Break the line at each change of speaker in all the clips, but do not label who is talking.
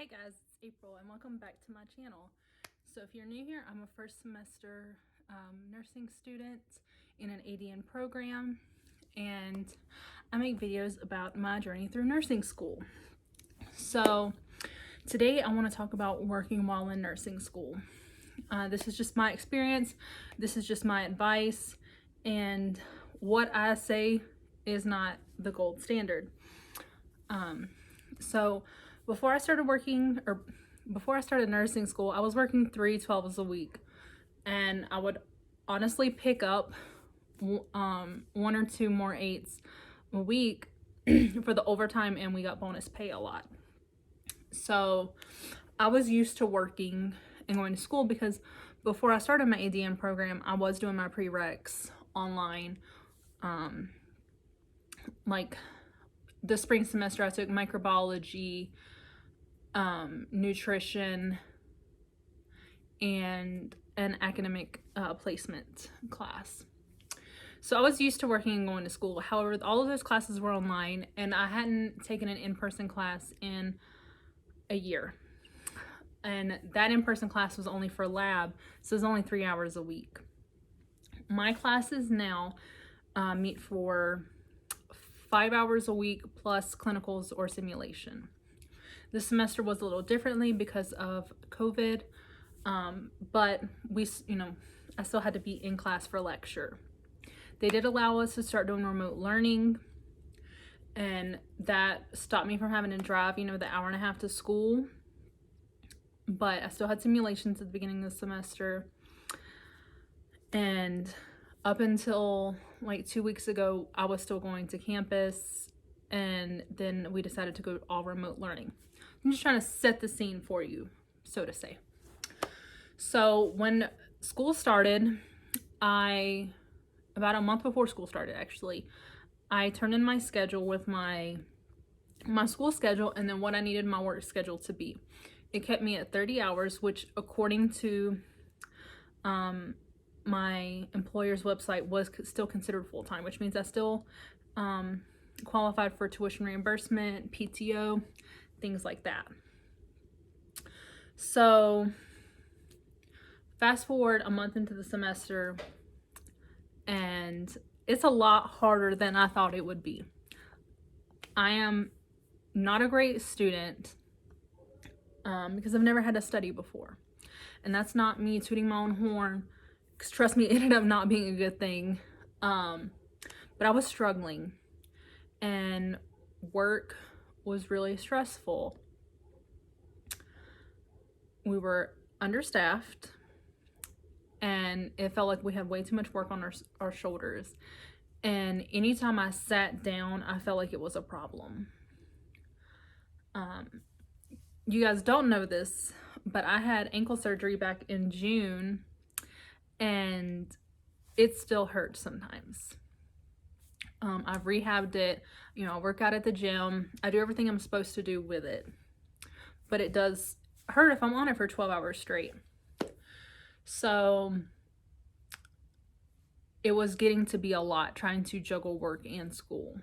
Hi guys, it's April and welcome back to my channel. So if you're new here, I'm a first semester nursing student in an ADN program, and I make videos about my journey through nursing school. So today I want to talk about working while in nursing school. This is just my experience, this is just my advice, and what I say is not the gold standard. So before I started nursing school, I was working 3 12s a week, and I would honestly pick up 1 or 2 more 8s a week for the overtime, and we got bonus pay a lot. So I was used to working and going to school because before I started my ADN program, I was doing my prereqs online. Like the spring semester, I took microbiology, nutrition, and an academic placement class. So I was used to working and going to school. However, all of those classes were online, and I hadn't taken an in-person class in a year. And that in-person class was only for lab, so it was only 3 hours a week. My classes now meet for 5 hours a week plus clinicals or simulation. This semester was a little differently because of COVID, but I still had to be in class for lecture. They did allow us to start doing remote learning, and that stopped me from having to drive, the hour and a half to school. But I still had simulations at the beginning of the semester. And up until like 2 weeks ago, I was still going to campus, and then we decided to go all remote learning. I'm just trying to set the scene for you, so to say. So when school started, about a month before school started actually, I turned in my schedule with my school schedule and then what I needed my work schedule to be. It kept me at 30 hours, which according to my employer's website was still considered full-time, which means I still qualified for tuition reimbursement, PTO, things like that. So fast forward a month into the semester, and it's a lot harder than I thought it would be. I am not a great student because I've never had to study before. And that's not me tooting my own horn, because trust me, it ended up not being a good thing. But I was struggling, and work was really stressful. We were understaffed, and it felt like we had way too much work on our shoulders. And anytime I sat down, I felt like it was a problem. You guys don't know this, but I had ankle surgery back in June, and it still hurts sometimes. I've rehabbed it, I work out at the gym, I do everything I'm supposed to do with it, but it does hurt if I'm on it for 12 hours straight. So it was getting to be a lot trying to juggle work and school.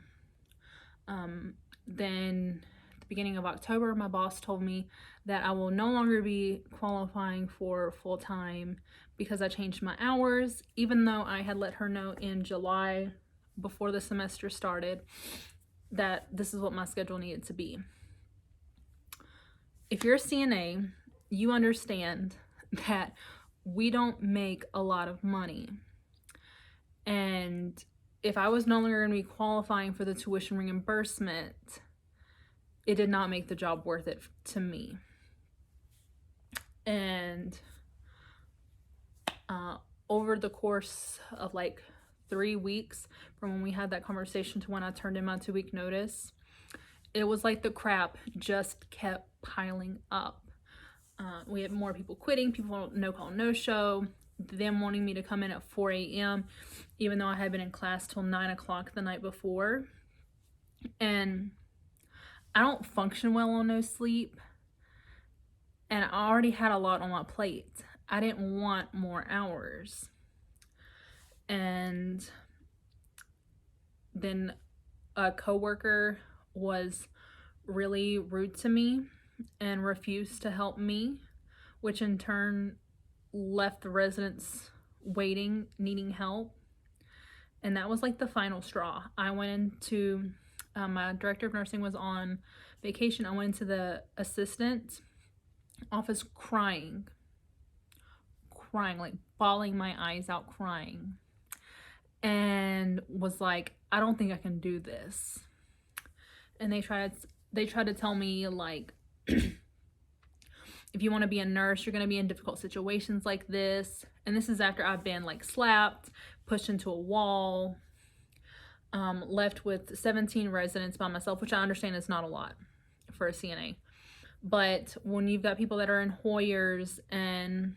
Then at the beginning of October, my boss told me that I will no longer be qualifying for full-time because I changed my hours, even though I had let her know in July before the semester started that this is what my schedule needed to be. If you're a CNA, you understand that we don't make a lot of money. And if I was no longer going to be qualifying for the tuition reimbursement, it did not make the job worth it to me. And over the course of like 3 weeks from when we had that conversation to when I turned in my 2-week notice, it was like the crap just kept piling up. We had more people quitting, people no call, no show, them wanting me to come in at 4 a.m. even though I had been in class till 9 o'clock the night before. And I don't function well on no sleep, and I already had a lot on my plate. I didn't want more hours. And then a coworker was really rude to me and refused to help me, which in turn left the residents waiting, needing help. And that was like the final straw. I went into, my director of nursing was on vacation. I went into the assistant office crying, like bawling my eyes out, crying, and was like, I don't think I can do this. And they tried to tell me, like, if you want to be a nurse, you're going to be in difficult situations like this. And this is after I've been like slapped, pushed into a wall, left with 17 residents by myself, which I understand is not a lot for a CNA. But when you've got people that are in Hoyers and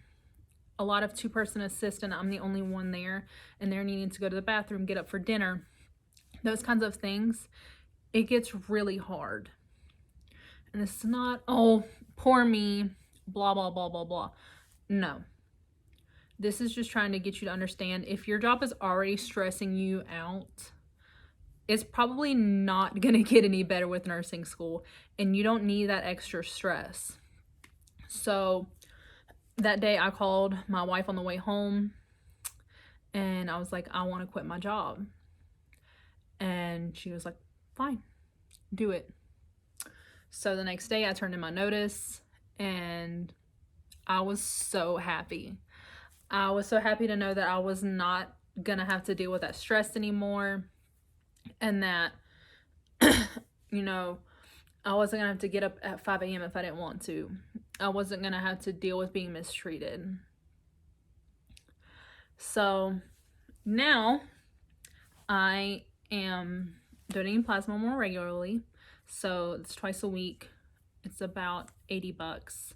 a lot of two-person assistant, I'm the only one there, and they're needing to go to the bathroom, get up for dinner, those kinds of things, it gets really hard. And it's not, oh, poor me, blah, blah, blah, blah, blah. No. This is just trying to get you to understand, if your job is already stressing you out, it's probably not going to get any better with nursing school, and you don't need that extra stress. So that day I called my wife on the way home, and I was like, I want to quit my job. And she was like, fine, do it. So the next day I turned in my notice, and I was so happy. I was so happy to know that I was not going to have to deal with that stress anymore, and that, you know, I wasn't going to have to get up at 5 a.m. if I didn't want to. I wasn't going to have to deal with being mistreated. So now I am donating plasma more regularly. So it's twice a week. It's about $80.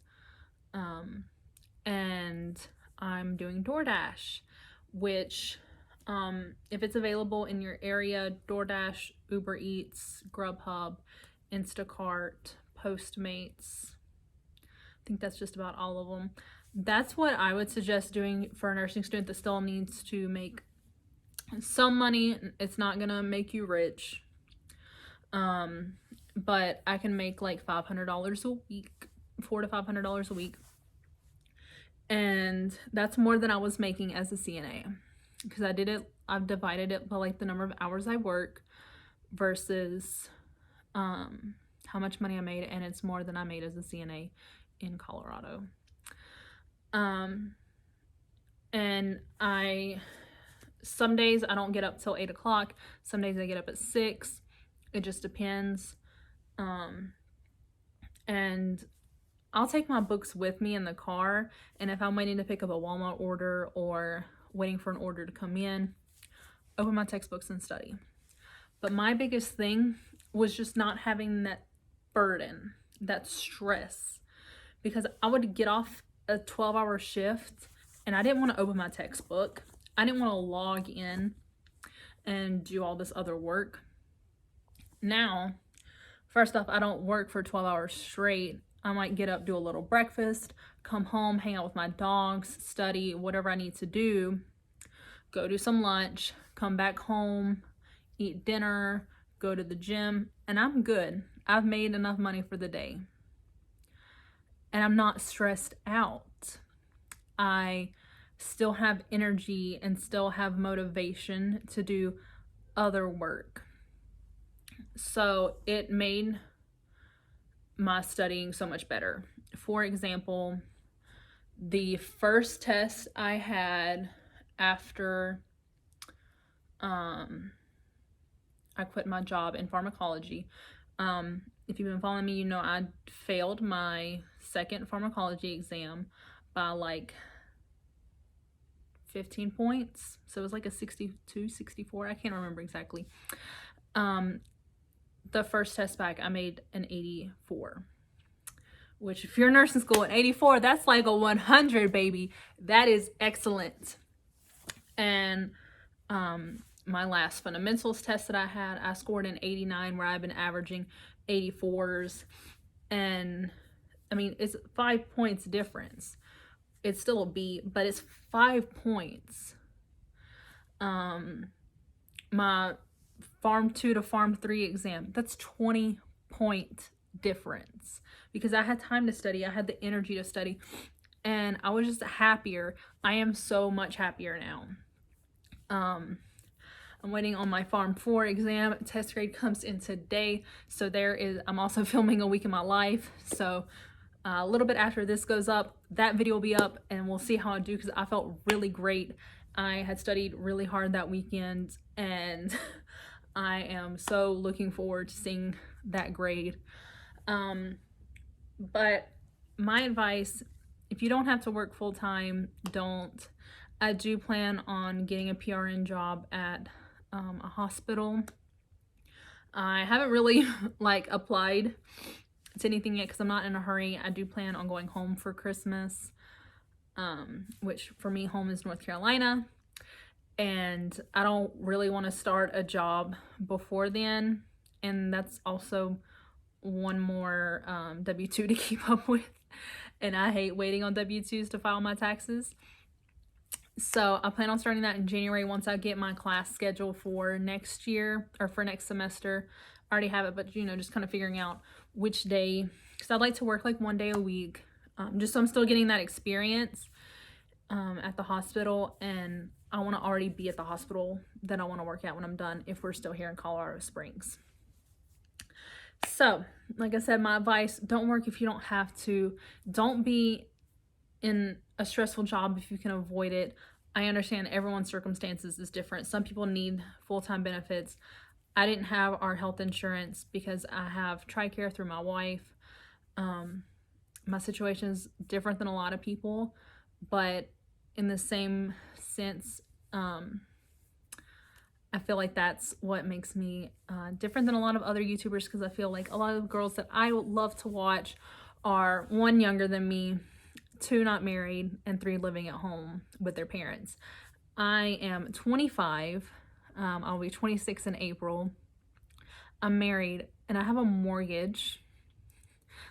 And I'm doing DoorDash, which, if it's available in your area, DoorDash, Uber Eats, Grubhub, Instacart, Postmates, I think that's just about all of them. That's what I would suggest doing for a nursing student that still needs to make some money. It's not gonna make you rich, but I can make like $500 a week, $400 to $500 a week, and that's more than I was making as a CNA, because I've divided it by like the number of hours I work versus how much money I made, and it's more than I made as a CNA in Colorado. And some days I don't get up till 8 o'clock. Some days I get up at 6. It just depends. And I'll take my books with me in the car. And if I'm waiting to pick up a Walmart order or waiting for an order to come in, open my textbooks and study. But my biggest thing was just not having that burden, that stress, because I would get off a 12-hour shift and I didn't want to open my textbook. I didn't want to log in and do all this other work. Now, first off, I don't work for 12 hours straight. I might get up, do a little breakfast, come home, hang out with my dogs, study, whatever I need to do, go do some lunch, come back home, eat dinner, go to the gym, and I'm good. I've made enough money for the day. And I'm not stressed out. I still have energy and still have motivation to do other work. So it made my studying so much better. For example, the first test I had after I quit my job in pharmacology, if you've been following me, you know I failed my second pharmacology exam by like 15 points. So it was like a 62, 64. I can't remember exactly. The first test back, I made an 84. Which, if you're in nursing school, an 84, that's like a 100, baby. That is excellent. And my last fundamentals test that I had, I scored an 89, where I've been averaging 84s. And I mean, it's 5 points difference. It's still a B, but it's 5 points. My Pharm 2 to Pharm 3 exam, that's 20 point difference because I had time to study. I had the energy to study, and I was just happier. I am so much happier now. I'm waiting on my Pharm 4 exam. Test grade comes in today. So I'm also filming a week in my life. So a little bit after this goes up, that video will be up and we'll see how I do because I felt really great. I had studied really hard that weekend and I am so looking forward to seeing that grade. But my advice, if you don't have to work full time, don't. I do plan on getting a PRN job at a hospital. I haven't really like applied to anything yet because I'm not in a hurry. I do plan on going home for Christmas, which for me, home is North Carolina, and I don't really want to start a job before then, and that's also one more W-2 to keep up with, and I hate waiting on W-2s to file my taxes. So I plan on starting that in January once I get my class schedule for next year or for next semester. I already have it, but you know, just kind of figuring out which day, because I'd like to work like 1 day a week, just so I'm still getting that experience at the hospital, and I want to already be at the hospital that I want to work at when I'm done if we're still here in Colorado Springs. So like I said, my advice, don't work if you don't have to. Don't be in a stressful job if you can avoid it. I understand everyone's circumstances is different. Some people need full-time benefits. I didn't have our health insurance because I have TRICARE through my wife. My situation is different than a lot of people, but in the same sense, I feel like that's what makes me different than a lot of other YouTubers, because I feel like a lot of the girls that I love to watch are 1, younger than me, 2, not married, and 3, living at home with their parents. I am 25. I'll be 26 in April. I'm married and I have a mortgage.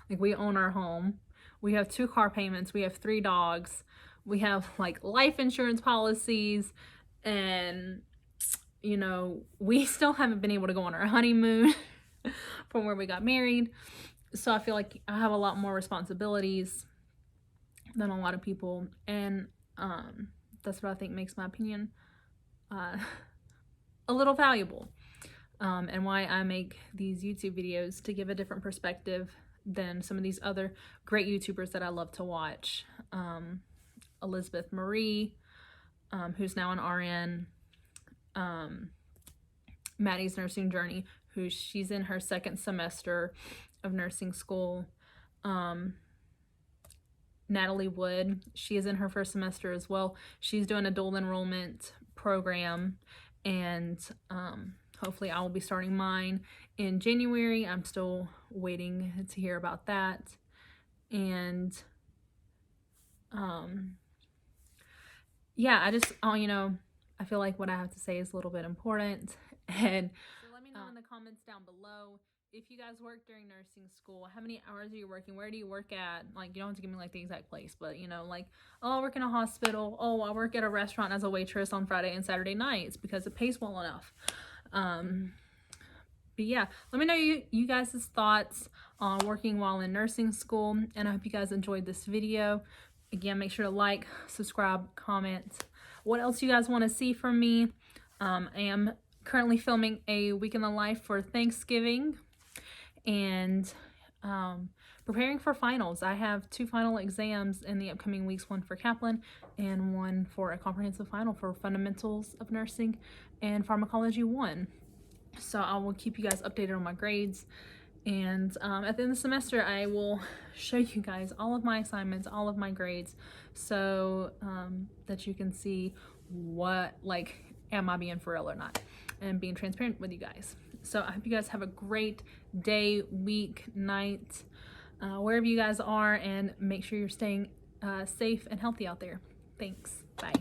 Like, we own our home. We have 2 car payments. We have 3 dogs. We have like life insurance policies, and you know, we still haven't been able to go on our honeymoon from where we got married. So I feel like I have a lot more responsibilities than a lot of people, and that's what I think makes my opinion a little valuable, and why I make these YouTube videos, to give a different perspective than some of these other great YouTubers that I love to watch. Elizabeth Marie, who's now an RN, Maddie's Nursing Journey, she's in her 2nd semester of nursing school. Natalie Wood, she is in her 1st semester as well. She's doing a dual enrollment program, and hopefully I will be starting mine in January. I'm still waiting to hear about that. And yeah, I just, you know, I feel like what I have to say is a little bit important. And so let me know in the comments down below, if you guys work during nursing school, how many hours are you working? Where do you work at? Like, you don't have to give me like the exact place, but you know, like, oh, I work in a hospital. Oh, I work at a restaurant as a waitress on Friday and Saturday nights because it pays well enough. But yeah, let me know you guys' thoughts on working while in nursing school, and I hope you guys enjoyed this video. Again, make sure to like, subscribe, comment. What else you guys want to see from me? I am currently filming a week in the life for Thanksgiving, and preparing for finals. I have 2 final exams in the upcoming weeks, one for Kaplan and one for a comprehensive final for Fundamentals of Nursing and Pharmacology 1. So I will keep you guys updated on my grades, and at the end of the semester I will show you guys all of my assignments, all of my grades, so that you can see what, like, am I being for real or not, and being transparent with you guys. So I hope you guys have a great day, week, night, wherever you guys are, and make sure you're staying safe and healthy out there. Thanks. Bye.